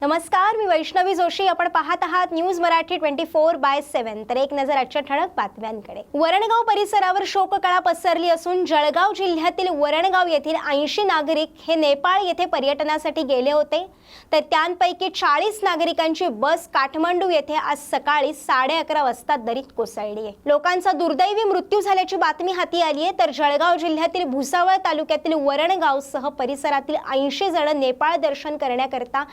नमस्कार, मी वैष्णवी जोशी. आपण पाहत आहात न्यूज मराठी 24/7. तर एक नजर आजच्या ठळक बातम्यांकडे. वरणगाव परिसरावर शोककळा पसरली असून जळगाव जिल्ह्यातील वरणगाव येथील 80 नागरिक हे नेपाळ येथे पर्यटनासाठी गेले होते. तर त्यांपैकी 40 नागरिकांची बस काठमांडू येथे आज सकाळी 11:30 वाजता दरीत कोसळली आहे. लोकांचा दुर्दैवी मृत्यू झाल्याची बातमी हाती आली आहे. तर जळगाव जिल्ह्यातील भुसावळ तालुक्यातील वरणगावसह परिसरातील 80 जण नेपाळ दर्शन करण्याकरता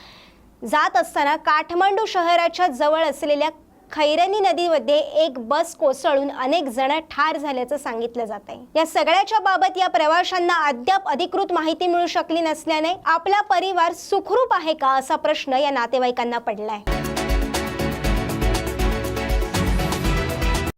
जात असताना काठमांडू शहराच्या जवळ असलेल्या खैरनी नदीमध्ये एक बस कोसळून अनेक जण ठार झाल्याचं सांगितलं जात आहे. या सगळ्याच्या बाबत या प्रवाशांना अद्याप अधिकृत माहिती मिळू शकली नसल्याने आपला परिवार सुखरूप आहे का असा प्रश्न या नातेवाईकांना पडलाय.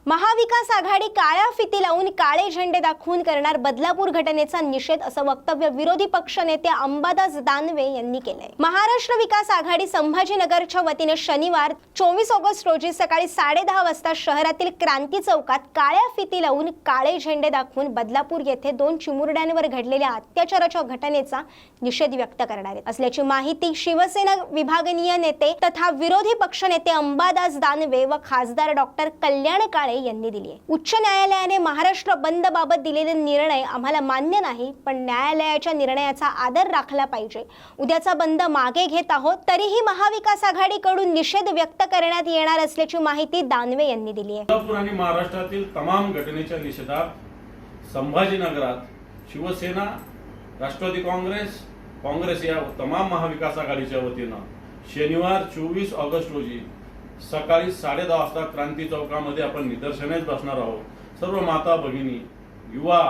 महाविकास आघाडी काळ्या फिती लावून काळे झेंडे दाखवून करणार बदलापूर घटनेचा निषेध असं वक्तव्य विरोधी पक्षनेते अंबादास दानवे यांनी केलंय. महाराष्ट्र विकास आघाडी संभाजीनगरच्या वतीने शनिवार 24 ऑगस्ट रोजी सकाळी 10:30 वाजता शहरातील क्रांती चौकात काळ्या फिती लावून काळे झेंडे दाखवून बदलापूर येथे 2 चिमुरड्यांवर घडलेल्या अत्याचाराच्या घटनेचा निषेध व्यक्त करणार असल्याची माहिती शिवसेना विभागीय नेते तथा विरोधी पक्षनेते अंबादास दानवे व खासदार डॉक्टर कल्याण काळे यांनी दिली आहे. उच्च न्यायालयाने महाराष्ट्र बंद बाबत दिलेले निर्णय आम्हाला मान्य नाही, पण न्यायालयाच्या निर्णयाचा आदर राखला पाहिजे. उद्याचा बंद मागे घेत आहोत. तरीही महाविकास आघाडीकडून निषेध व्यक्त करण्यात येणार असल्याची माहिती दानवे यांनी दिली आहे. बदलापूर आणि महाराष्ट्रातील तमाम घटनेच्या निषेधार्थ संभाजीनगरात शिवसेना, राष्ट्रवादी काँग्रेस या तमाम महाविकास आघाडीच्या वतीनं शनिवार 24 ऑगस्ट रोजी सकाळी 10:30 वाजता क्रांती चौकामध्ये आपण निदर्शनेस बसणार आहोत. सर्व माता भगिनी, युवा,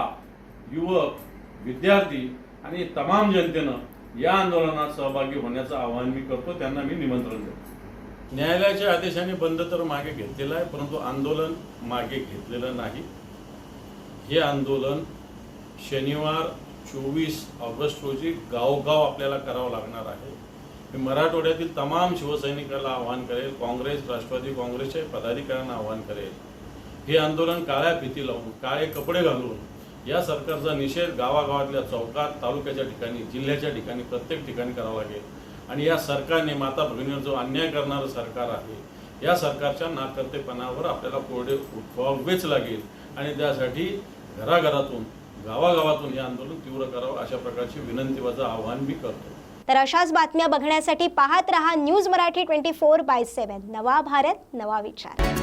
युवक, विद्यार्थी आणि तमाम जनतेनं या आंदोलनात सहभागी होण्याचं आवाहन मी करतो. त्यांना मी निमंत्रण देतो. न्यायालयाच्या आदेशाने बंद तर मागे घेतलेलं आहे, परंतु आंदोलन मागे घेतलेलं नाही. हे आंदोलन शनिवार 24 ऑगस्ट रोजी गावोगाव आपल्याला करावं लागणार आहे. मी मराठवाड्यातील तमाम शिवसैनिकांना आवाहन करेल, काँग्रेस, राष्ट्रवादी काँग्रेसच्या पदाधिकाऱ्यांना आवाहन करेल. हे आंदोलन काळ्या फिती लावून, काळे कपडे घालून या सरकारचा निषेध गावागावातल्या चौकात, तालुक्याच्या ठिकाणी, जिल्ह्याच्या ठिकाणी, प्रत्येक ठिकाणी करावा लागेल. आणि या सरकारने माता भगिनीवर जो अन्याय करणारं सरकार आहे, या सरकारच्या नाकर्तेपणावर आपल्याला कोरडे उठवावेच लागेल. आणि त्यासाठी घराघरातून, गावागावातून हे आंदोलन तीव्र करावं अशा प्रकारची विनंतीचं आवाहन मी करतो. तर अशाच बातम्या बघण्यासाठी पाहत रहा न्यूज मराठी 24/7. नवा भारत, नवा विचार.